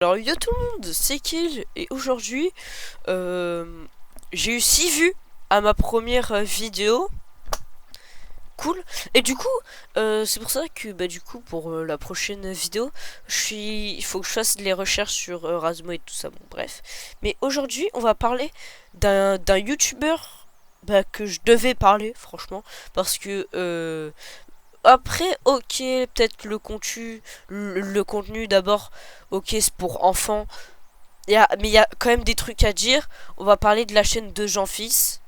Alors yo tout le monde, c'est Kill et aujourd'hui j'ai eu 6 vues à ma première vidéo. Cool. Et du coup c'est pour ça que du coup pour la prochaine vidéo il faut que je fasse les recherches sur Rasmo et tout ça, bon bref. Mais aujourd'hui on va parler d'un youtubeur que je devais parler franchement parce que après, ok, peut-être le contenu d'abord, ok, c'est pour enfants. Mais il y a quand même des trucs à dire. On va parler de la chaîne de Jean-Fils.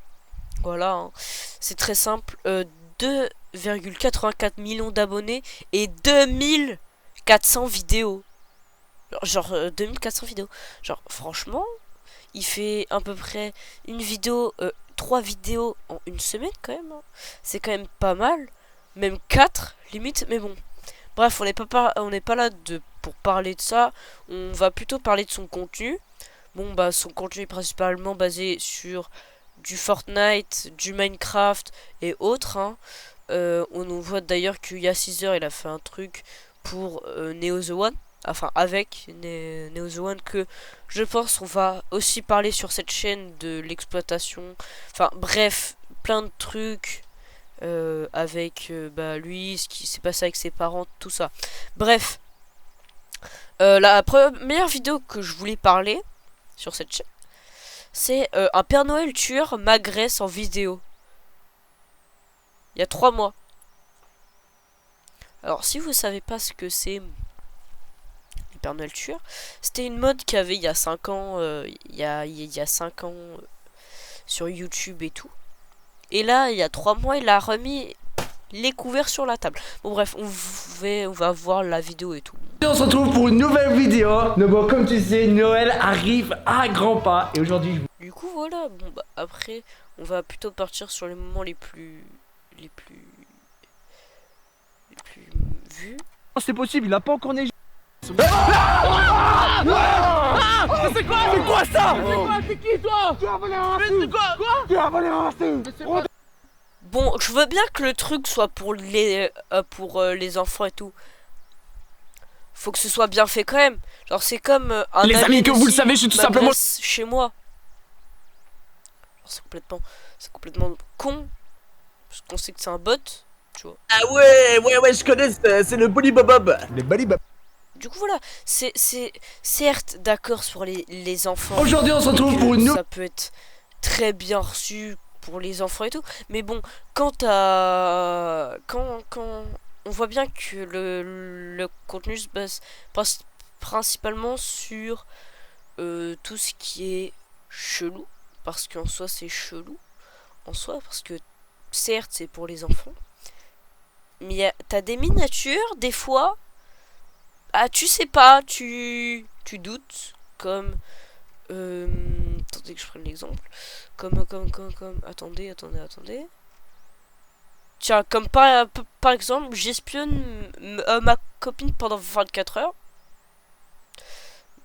Voilà, hein. C'est très simple. 2,84 millions d'abonnés et 2400 vidéos. Genre 2400 vidéos. Genre, franchement, il fait à peu près une vidéo, 3 vidéos en une semaine quand même, hein. C'est quand même pas mal. Même 4 limite, mais bon. Bref, on n'est pas là pour parler de ça. On va plutôt parler de son contenu. Bon, son contenu est principalement basé sur du Fortnite, du Minecraft et autres, hein. On voit d'ailleurs qu'il y a 6 heures, il a fait un truc pour Neo The One. Enfin, avec Neo The One, que je pense on va aussi parler sur cette chaîne de l'exploitation. Enfin, bref, plein de trucs. Avec lui, ce qui s'est passé avec ses parents, tout ça. Bref, la première vidéo que je voulais parler sur cette chaîne, c'est un Père Noël tueur m'agresse en vidéo. Il y a 3 mois. Alors, si vous savez pas ce que c'est, le Père Noël tueur, c'était une mode qu'il y avait il y a 5 ans, il y a 5 ans sur YouTube et tout. Et là, il y a 3 mois, il a remis les couverts sur la table. Bon bref, on va voir la vidéo et tout. On se retrouve pour une nouvelle vidéo. Mais bon, comme tu sais, Noël arrive à grands pas. Et aujourd'hui, du coup voilà, bon après, on va plutôt partir sur les moments les plus vus. c'est possible, il a pas encore neigé. C'est quoi? C'est quoi ça? C'est quoi? C'est qui toi? Tu as volé un racisme. C'est quoi? Tu as volé un racisme. Bon, je veux bien que le truc soit pour les enfants et tout. Faut que ce soit bien fait quand même. Genre c'est comme un Les amis, que vous le savez, je suis tout simplement chez moi. C'est complètement con parce qu'on sait que c'est un bot, tu vois. Ah ouais, je connais, c'est le Bully Bob. Les balibas. Du coup voilà, c'est certes d'accord sur les enfants. Aujourd'hui, on se retrouve pour une nouvelle. Ça peut être très bien reçu pour les enfants et tout, mais bon, quand on voit bien que le contenu se base principalement sur tout ce qui est chelou, parce qu'en soi c'est chelou en soi, parce que certes c'est pour les enfants, mais t'as des miniatures des fois, tu sais pas, tu doutes, comme attendez que je prenne l'exemple, comme attendez, tiens, comme par exemple, j'espionne ma copine pendant 24 heures,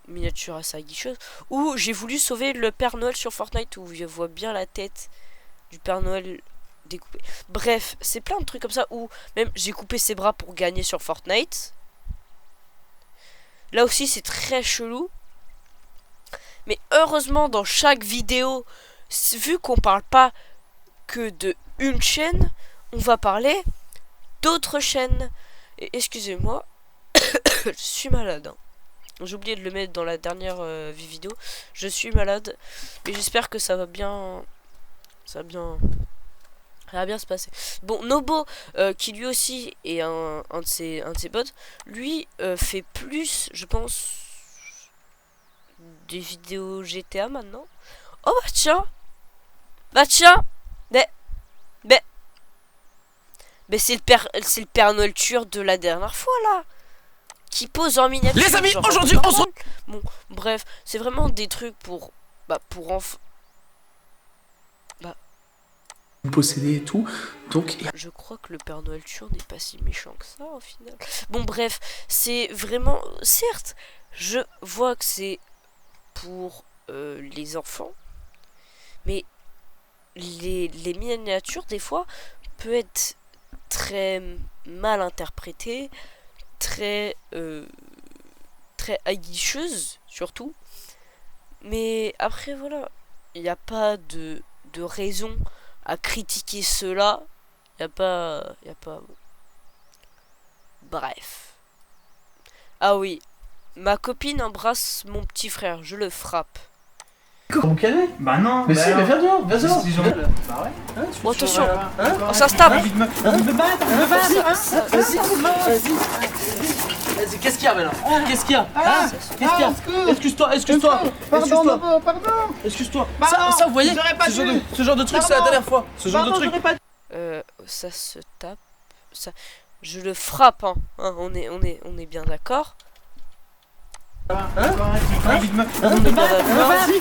miniature assez aguicheuse, ou j'ai voulu sauver le Père Noël sur Fortnite, où je vois bien la tête du Père Noël découpée. Bref, c'est plein de trucs comme ça, où même j'ai coupé ses bras pour gagner sur Fortnite. Là aussi c'est très chelou. Mais heureusement dans chaque vidéo, vu qu'on parle pas que de une chaîne, on va parler d'autres chaînes. Et excusez-moi, je suis malade, hein. J'ai oublié de le mettre dans la dernière vidéo. Je suis malade, mais j'espère que ça va bien se passer. Bon, Nobo, qui lui aussi est un de ses bots, lui fait plus, je pense, des vidéos GTA maintenant. Oh bah tiens, mais c'est le Père Noël tueur de la dernière fois là, qui pose en miniature. Les amis, aujourd'hui on se... Bon, bref, c'est vraiment des trucs pour enfants. Posséder et tout, donc... Je crois que le Père Noël tueur n'est pas si méchant que ça au final. Bon bref, c'est vraiment... Certes, je vois que c'est pour les enfants, mais les miniatures des fois peut être très mal interprétées, très très aguicheuse, surtout. Mais après, voilà, il n'y a pas de raison à critiquer cela. Il n'y a pas... Bref. Ah oui, ma copine embrasse mon petit frère, je le frappe. Vous calmez? Bah non. Mais si, mais viens dehors, viens dehors. Bah ouais. Oh, attention, Hein, ça se tape. Envie de me battre, Vas-y, qu'est-ce qu'il y a maintenant? Qu'est-ce qu'il y a? Ah, Qu'est-ce qu'il y a? Excuse-toi, excuse-toi. Pardon. Excuse-toi. Pardon, Ça, vous voyez, j'aurais pas dû. ce genre de truc, c'est la dernière fois. Ce genre de Pardon, truc. j'aurais pas dû. Ça se tape. Ça... Je le frappe, hein. On est bien d'accord. Envie de me On est bien d'accord. Vas-y.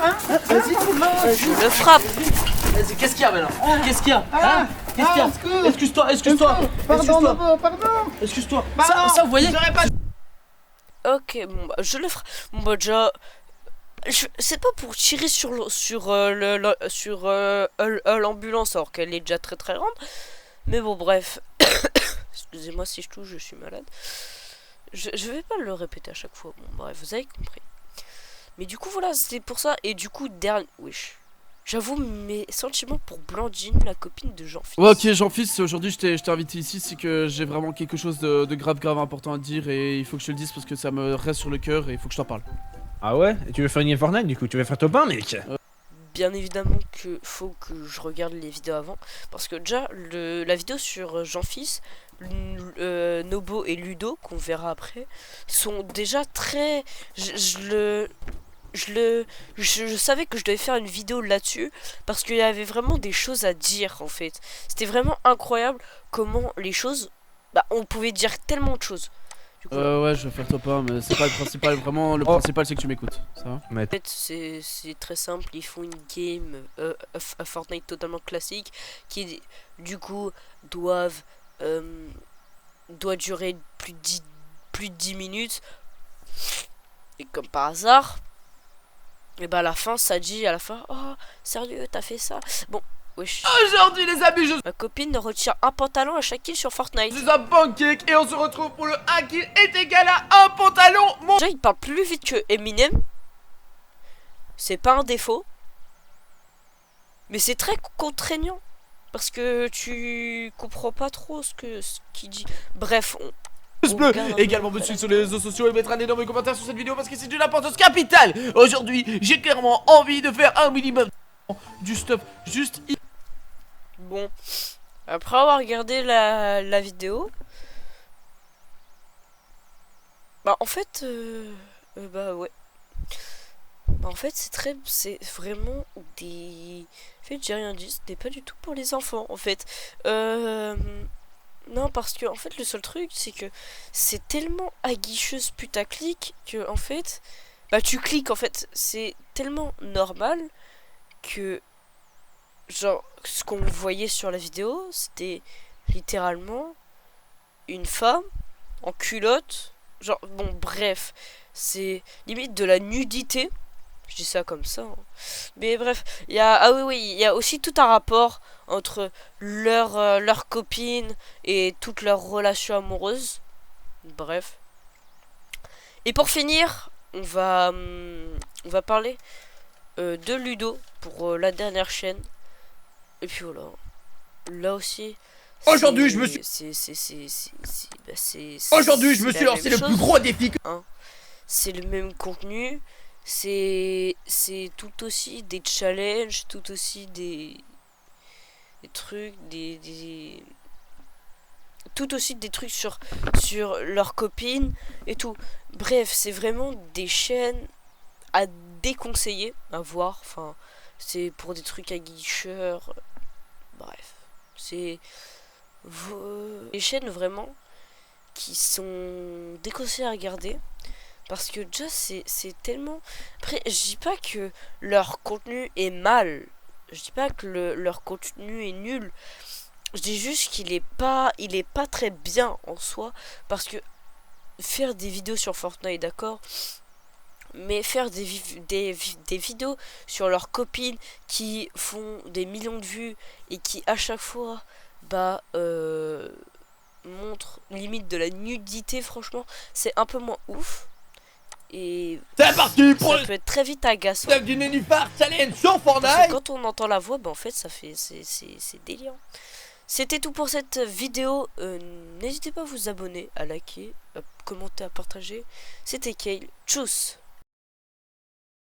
Je le frappe. Vas-y, qu'est-ce qu'il y a maintenant? Qu'est-ce qu'il y a? Qu'est-ce qu'il y a? secours. Excuse-toi, excuse-toi. Pardon. Excuse-toi. Pardon. Ça, vous voyez, J'aurais pas. Ok, bon, bah, je le frappe. Bon, bah, déjà... C'est pas pour tirer sur l'ambulance alors qu'elle est déjà très très grande. Mais bon, bref. Excusez-moi si je touche, je suis malade. Je vais pas le répéter à chaque fois. Bon, bref, vous avez compris. Mais du coup, voilà, c'était pour ça. Et du coup, dernier... Wesh. J'avoue mes sentiments pour Blandine, la copine de Jean-Fils. Ouais, ok, Jean-Fils, aujourd'hui je t'ai invité ici, c'est que j'ai vraiment quelque chose de grave important à te dire et il faut que je te le dise parce que ça me reste sur le cœur et il faut que je t'en parle. Ah ouais? Et tu veux faire une game Fortnite du coup? Tu veux faire top 1 mec? Bien évidemment que faut que je regarde les vidéos avant. Parce que déjà, la vidéo sur Jean-Fils, Nobo et Ludo, qu'on verra après, sont déjà très... Je savais que je devais faire une vidéo là-dessus parce qu'il y avait vraiment des choses à dire en fait. C'était vraiment incroyable comment les choses... Bah, on pouvait dire tellement de choses. Du coup, Ouais, je vais faire top 1, mais c'est pas le principal, vraiment le principal c'est que tu m'écoutes, ça va? en fait, c'est très simple, ils font une game à Fortnite totalement classique qui du coup doit durer plus de 10 minutes. Et comme par hasard, et bah à la fin ça dit à la fin, oh sérieux t'as fait ça? Bon, wesh. Aujourd'hui, les amis, je Ma copine retire un pantalon à chaque kill sur Fortnite. suis un pancake et on se retrouve pour le 1 kill est égal à un pantalon. Mon Déjà il parle plus vite que Eminem. C'est pas un défaut. Mais c'est très contraignant. Parce que tu comprends pas trop ce qu'il dit. Bref, pouce bleu, regarde un peu. également me suivre sur les réseaux sociaux et mettre un énorme commentaire sur cette vidéo parce que c'est d'une importance capitale. Aujourd'hui, j'ai clairement envie de faire un minimum du stuff juste Bon, après avoir regardé la vidéo, bah en fait, bah ouais. Bah, en fait, c'est vraiment des... En fait, j'ai rien dit, c'était pas du tout pour les enfants, en fait. Non, parce que, en fait, le seul truc, c'est que c'est tellement aguicheuse putaclic que, en fait, bah tu cliques, en fait. C'est tellement normal que, genre, ce qu'on voyait sur la vidéo, c'était littéralement une femme en culotte. Genre, bon, bref, c'est limite de la nudité. Je dis ça comme ça. Hein. Mais bref, il y a... Ah oui, il y a aussi tout un rapport entre leur copine et toutes leurs relations amoureuses. Bref. Et pour finir, on va parler de Ludo pour la dernière chaîne. Et puis voilà. Là aussi... Aujourd'hui, je me suis- Aujourd'hui, je me suis lancé le plus gros défi que... C'est le même contenu. C'est tout aussi des challenges, tout aussi des trucs, tout aussi des trucs sur leurs copines et tout. Bref, c'est vraiment des chaînes à déconseiller à voir. Enfin, c'est pour des trucs aguicheurs. Bref, c'est des chaînes vraiment qui sont déconseillées à regarder. Parce que déjà c'est tellement... Après je dis pas que leur contenu est mal. Je dis pas que leur contenu est nul. Je dis juste qu'il est pas très bien en soi. Parce que faire des vidéos sur Fortnite, d'accord, mais faire des vidéos sur leurs copines qui font des millions de vues et qui à chaque fois bah montrent limite de la nudité, franchement c'est un peu moins ouf. Et C'est parti pour ça le peut être très vite agaçant. stuff du Nénuphar Challenge sur Parce que Fortnite. quand on entend la voix, bah en fait ça fait c'est délirant. C'était tout pour cette vidéo. N'hésitez pas à vous abonner, à liker, à commenter, à partager. C'était Kale. Tchuss.